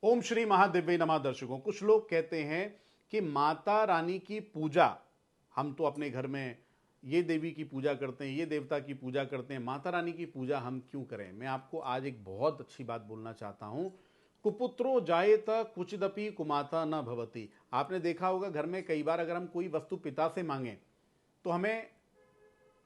ओम श्री महादेव्य नमः। दर्शकों, कुछ लोग कहते हैं कि माता रानी की पूजा, हम तो अपने घर में ये देवी की पूजा करते हैं, ये देवता की पूजा करते हैं, माता रानी की पूजा हम क्यों करें। मैं आपको आज एक बहुत अच्छी बात बोलना चाहता हूं। कुपुत्रो जायेत कुचिदपि कुमाता न भवति। आपने देखा होगा घर में कई बार अगर हम कोई वस्तु पिता से मांगे तो हमें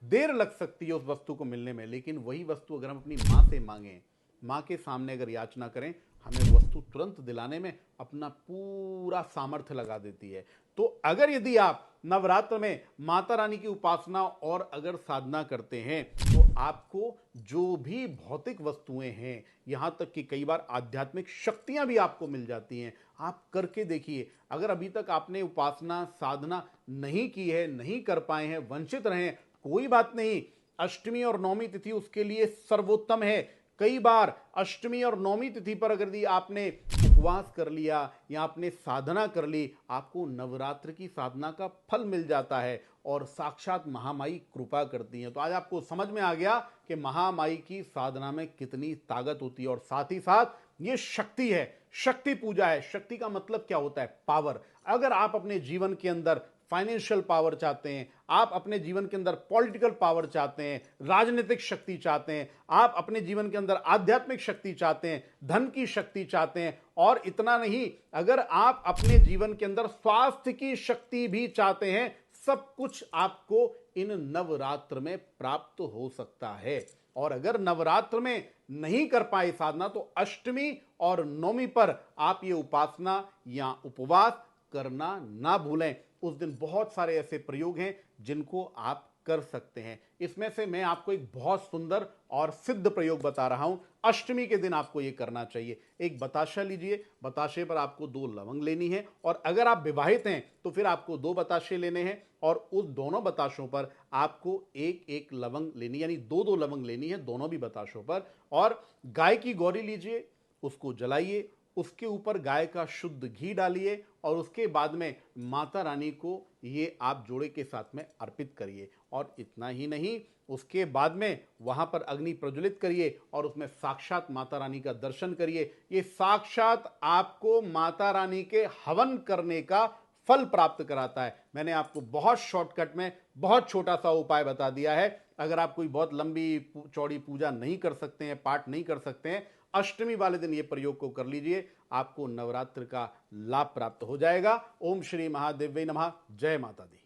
देर लग सकती है उस वस्तु को मिलने में, लेकिन वही वस्तु अगर हम अपनी माँ से मांगे, माँ के सामने अगर याचना करें, हमें वस्तु तुरंत दिलाने में अपना पूरा सामर्थ्य लगा देती है। तो अगर यदि आप नवरात्र में माता रानी की उपासना और अगर साधना करते हैं तो आपको जो भी भौतिक वस्तुएं हैं, यहां तक कि कई बार आध्यात्मिक शक्तियां भी आपको मिल जाती हैं। आप करके देखिए। अगर अभी तक आपने उपासना साधना नहीं की है, नहीं कर पाए हैं, वंचित रहे हैं, कोई बात नहीं। अष्टमी और नौमी तिथि उसके लिए सर्वोत्तम है। कई बार अष्टमी और नौमी तिथि पर अगर यदि आपने उपवास कर लिया या आपने साधना कर ली, आपको नवरात्र की साधना का फल मिल जाता है और साक्षात महामाई कृपा करती हैं। तो आज आपको समझ में आ गया कि महामाई की साधना में कितनी ताकत होती है और साथ ही साथ ये शक्ति है, शक्ति पूजा है। शक्ति का मतलब क्या होता है? पावर। अगर आप अपने जीवन के अंदर फाइनेंशियल पावर चाहते हैं, आप अपने जीवन के अंदर पॉलिटिकल पावर चाहते हैं, राजनीतिक शक्ति चाहते हैं, आप अपने जीवन के अंदर आध्यात्मिक शक्ति चाहते हैं, धन की शक्ति चाहते हैं, और इतना नहीं, अगर आप अपने जीवन के अंदर स्वास्थ्य की शक्ति भी चाहते हैं, सब कुछ आपको इन नवरात्र में प्राप्त हो सकता है। और अगर नवरात्र में नहीं कर पाए साधना तो अष्टमी और नौमी पर आप ये उपासना या उपवास करना ना भूलें। उस दिन बहुत सारे ऐसे प्रयोग हैं जिनको आप कर सकते हैं। इसमें से मैं आपको एक बहुत सुंदर और सिद्ध प्रयोग बता रहा हूं। अष्टमी के दिन आपको यह करना चाहिए। एक बताशा लीजिए, बताशे पर आपको 2 लवंग लेनी है, और अगर आप विवाहित हैं तो फिर आपको 2 बताशे लेने हैं, और उस दोनों बताशों पर आपको एक एक लवंग लेनी, यानी 2-2 लवंग लेनी है दोनों भी बताशों पर। और गाय की गौरी लीजिए, उसको जलाइए, उसके ऊपर गाय का शुद्ध घी डालिए, और उसके बाद में माता रानी को ये आप जोड़े के साथ में अर्पित करिए। और इतना ही नहीं, उसके बाद में वहां पर अग्नि प्रज्वलित करिए और उसमें साक्षात माता रानी का दर्शन करिए। ये साक्षात आपको माता रानी के हवन करने का फल प्राप्त कराता है। मैंने आपको बहुत शॉर्टकट में बहुत छोटा सा उपाय बता दिया है। अगर आप कोई बहुत लंबी चौड़ी पूजा नहीं कर सकते हैं, पाठ नहीं कर सकते हैं, अष्टमी वाले दिन ये प्रयोग को कर लीजिए, आपको नवरात्र का लाभ प्राप्त हो जाएगा। ओम श्री महादेव्य नमः। जय माता दी।